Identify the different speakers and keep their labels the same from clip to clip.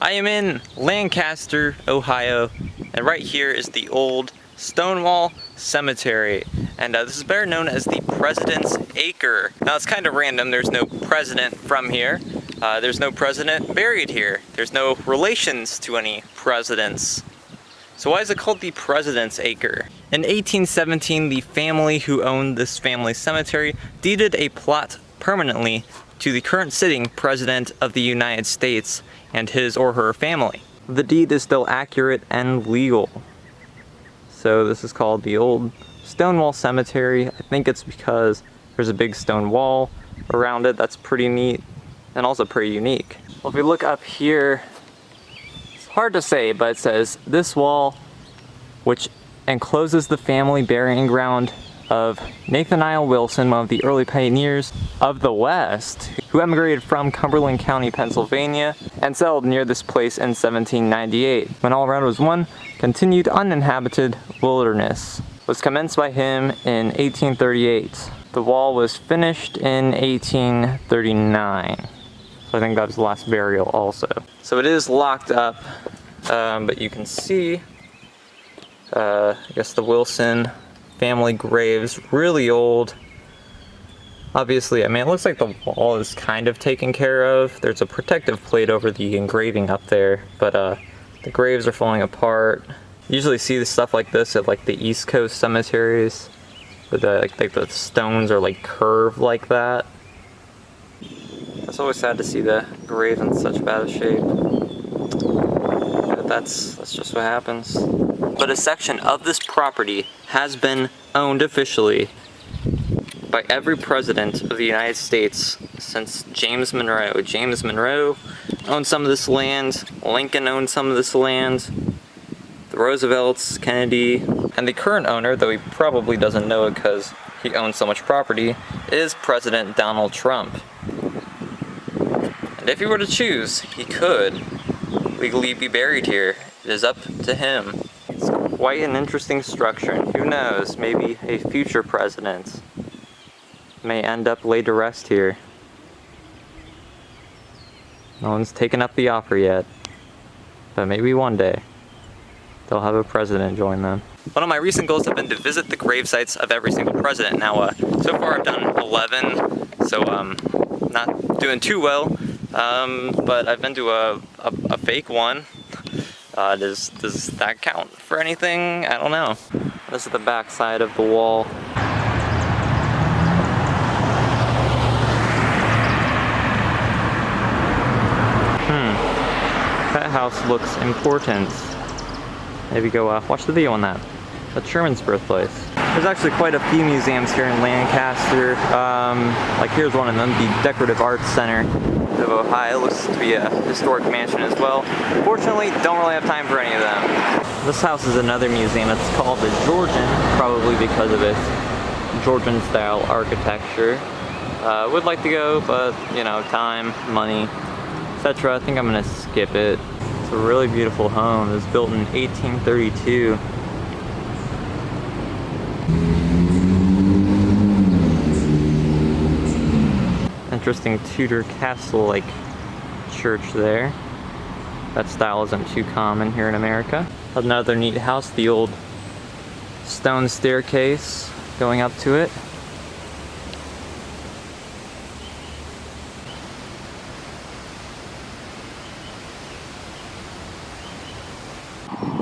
Speaker 1: I am in Lancaster, Ohio, and right here is the old Stonewall Cemetery, and this is better known as the President's Acre. Now it's kind of random, there's no president from here, there's no president buried here, there's no relations to any presidents. So why is it called the President's Acre? In 1817, the family who owned this family cemetery deeded a plot permanently to the current sitting President of the United States and his or her family. The deed is still accurate and legal. So this is called the old Stonewall Cemetery. I think it's because there's a big stone wall around it that's pretty neat and also pretty unique. Well, if we look up here, it's hard to say, but it says this wall, which encloses the family burying ground of Nathaniel Wilson, one of the early pioneers of the West, who emigrated from Cumberland County, Pennsylvania, and settled near this place in 1798, when all around was one continued uninhabited wilderness. It was commenced by him in 1838. The wall was finished in 1839. So I think that was the last burial also. So it is locked up, but you can see, I guess the Wilson family graves, really old. Obviously, I mean, it looks like the wall is kind of taken care of. There's a protective plate over the engraving up there, but the graves are falling apart. You usually see the stuff like this at like the East Coast cemeteries, but like the stones are like curved like that. It's always sad to see the grave in such bad shape. But that's just what happens. But a section of this property has been owned officially by every president of the United States since James Monroe. James Monroe owned some of this land, Lincoln owned some of this land, the Roosevelts, Kennedy, and the current owner, though he probably doesn't know it because he owns so much property, is President Donald Trump. And if he were to choose, he could legally be buried here. It is up to him. It's quite an interesting structure, and who knows, maybe a future president may end up laid to rest here. No one's taken up the offer yet, but maybe one day they'll have a president join them. One of my recent goals have been to visit the grave sites of every single president. Now, so far I've done 11, so not doing too well, but I've been to a fake one. Does that count for anything? I don't know. This is the back side of the wall. That house looks important. Maybe go watch the video on that. That's Sherman's birthplace. There's actually quite a few museums here in Lancaster. Like here's one of them, the Decorative Arts Center of Ohio. Looks to be a historic mansion as well. Fortunately, don't really have time for any of them. This house is another museum. It's called the Georgian, probably because of its Georgian style architecture. Would like to go, but you know, time, money, etc. I think I'm gonna skip it. It's a really beautiful home. It was built in 1832. Interesting Tudor castle-like church there. That style isn't too common here in America. Another neat house, the old stone staircase going up to it.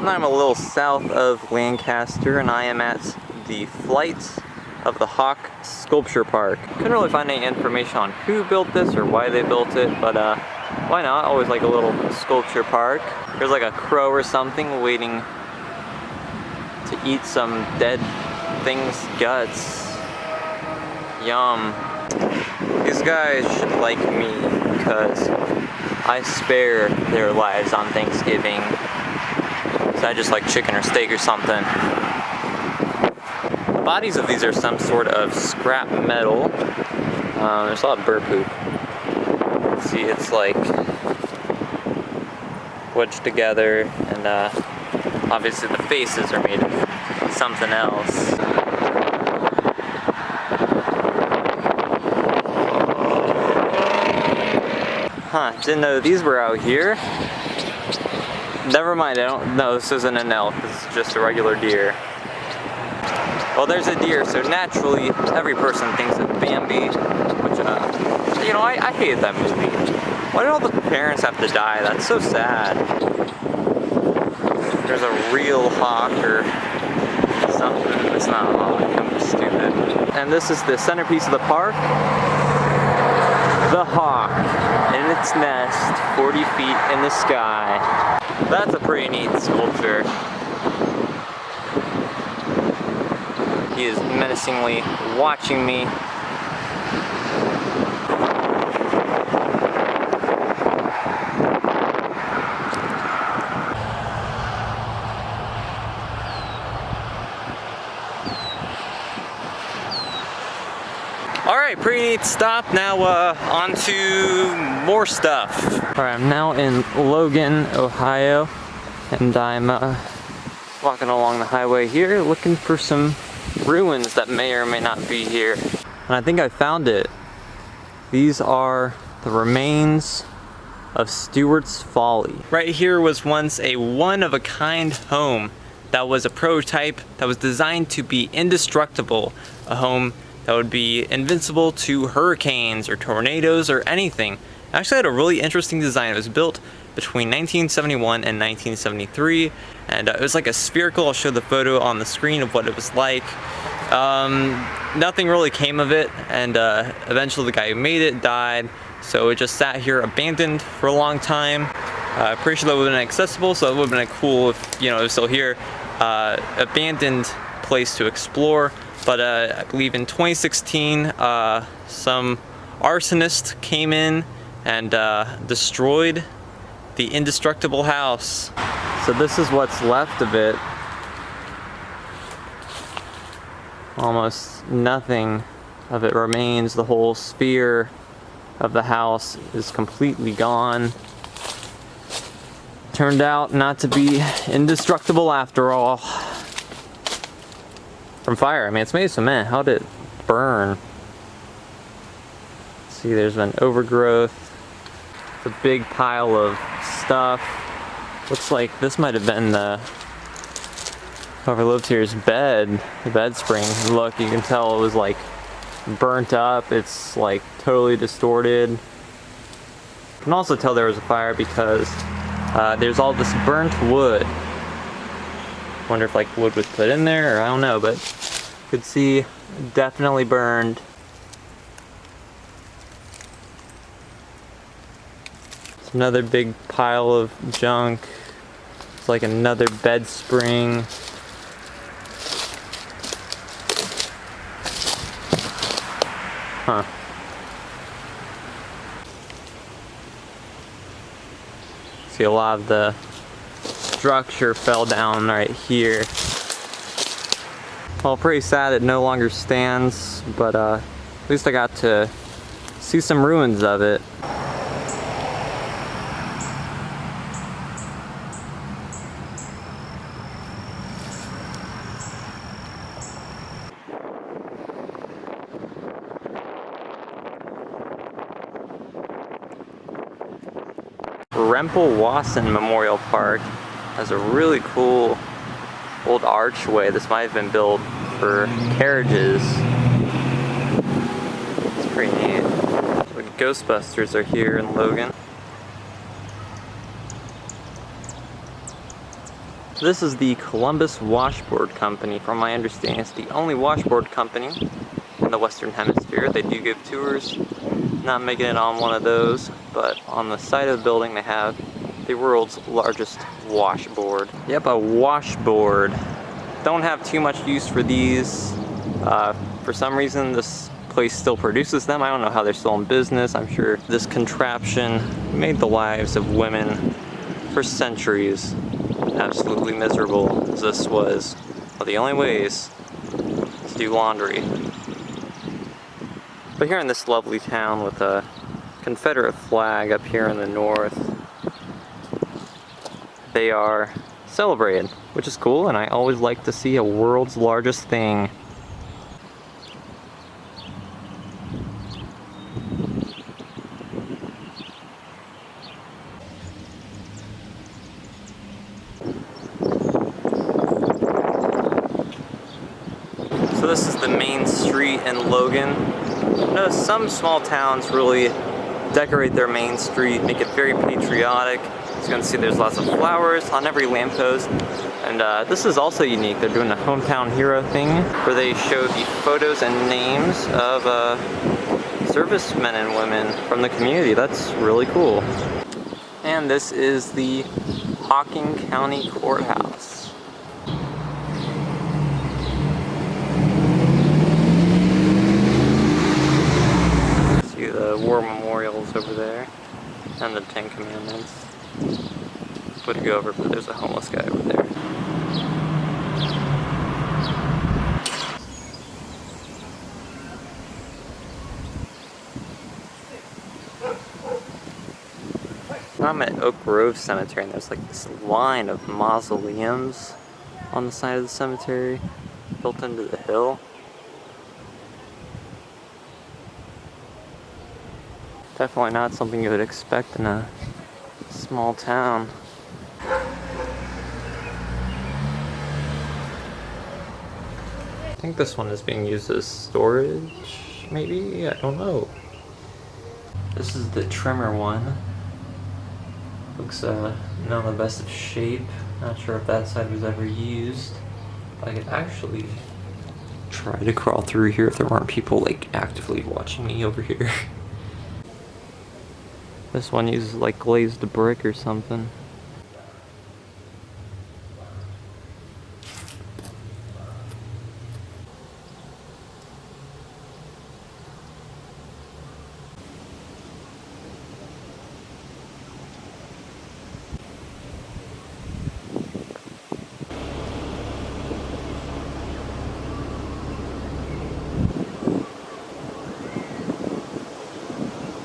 Speaker 1: I'm a little south of Lancaster, and I am at the Flight of the Hawk Sculpture Park. Couldn't really find any information on who built this or why they built it, but why not? Always like a little sculpture park. There's like a crow or something waiting to eat some dead thing's guts. Yum. These guys should like me because I spare their lives on Thanksgiving. So I just like chicken or steak or something. The bodies of these are some sort of scrap metal. There's a lot of bird poop. See, it's like wedged together, and obviously the faces are made of something else. Huh, didn't know these were out here. Never mind, I don't know, this isn't an elk, this is just a regular deer. Well, there's a deer, so naturally, every person thinks of Bambi, which, you know, I hated that movie. Why did all the parents have to die? That's so sad. There's a real hawk or something. It's not a hawk, I'm stupid. And this is the centerpiece of the park. The hawk in its nest, 40 feet in the sky. That's a pretty neat sculpture. He is menacingly watching me. Alright, pretty neat stop. Now on to more stuff. Alright, I'm now in Logan, Ohio, and I'm walking along the highway here looking for some ruins that may or may not be here. And I think I found it. These are the remains of Stewart's Folly. Right here was once a one-of-a-kind home that was a prototype that was designed to be indestructible. A home that would be invincible to hurricanes or tornadoes or anything. It actually had a really interesting design. It was built between 1971 and 1973, and it was like a spherical. I'll show the photo on the screen of what it was like. Nothing really came of it, and eventually the guy who made it died, so it just sat here abandoned for a long time. Pretty sure that would have been accessible, so it would have been cool if, you know, it was still here. Abandoned place to explore. But I believe in 2016, some arsonist came in and destroyed the Indestructible House. So this is what's left of it. Almost nothing of it remains. The whole sphere of the house is completely gone. Turned out not to be indestructible after all. From fire. I mean, it's made of cement. How did it burn? See, there's been overgrowth. It's a big pile of stuff. Looks like this might have been the whoever lived here's bed, the bed spring. Look, you can tell it was like burnt up. It's like totally distorted. You can also tell there was a fire because there's all this burnt wood. Wonder if like wood was put in there, or I don't know, but you could see definitely burned. It's another big pile of junk. It's like another bed spring. Huh. See, a lot of the structure fell down right here. Well, pretty sad it no longer stands, but at least I got to see some ruins of it. Wasson Memorial Park has a really cool old archway. This might have been built for carriages. It's pretty neat. The Ghostbusters are here in Logan. This is the Columbus Washboard Company. From my understanding, it's the only washboard company in the Western Hemisphere. They do give tours. Not making it on one of those, but on the side of the building they have the world's largest washboard. Yep, a washboard. Don't have too much use for these. For some reason this place still produces them. I don't know how they're still in business. I'm sure this contraption made the lives of women for centuries absolutely miserable, as this was one of the only ways to do laundry. But here in this lovely town with a Confederate flag up here in the north, they are celebrated, which is cool, and I always like to see a world's largest thing. this is the main street in Logan. You know, some small towns really decorate their main street, make it very patriotic. As you can see, there's lots of flowers on every lamppost. And this is also unique. They're doing a hometown hero thing where they show the photos and names of servicemen and women from the community. That's really cool. And this is the Hocking County Courthouse. See the war memorials over there and the 10 Commandments. Would go over, but there's a homeless guy over there. I'm at Oak Grove Cemetery, and there's like this line of mausoleums on the side of the cemetery built into the hill. Definitely not something you would expect in a small town. I think this one is being used as storage, maybe? I don't know. This is the trimmer one. Looks not in the best of shape. Not sure if that side was ever used. I could actually try to crawl through here if there weren't people like actively watching me over here. This one uses like glazed brick or something.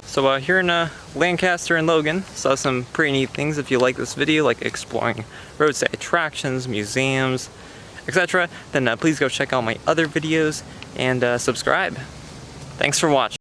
Speaker 1: So here in Lancaster and Logan, saw some pretty neat things. If you like this video, like exploring roadside attractions, museums, etc., then please go check out my other videos and subscribe. Thanks for watching.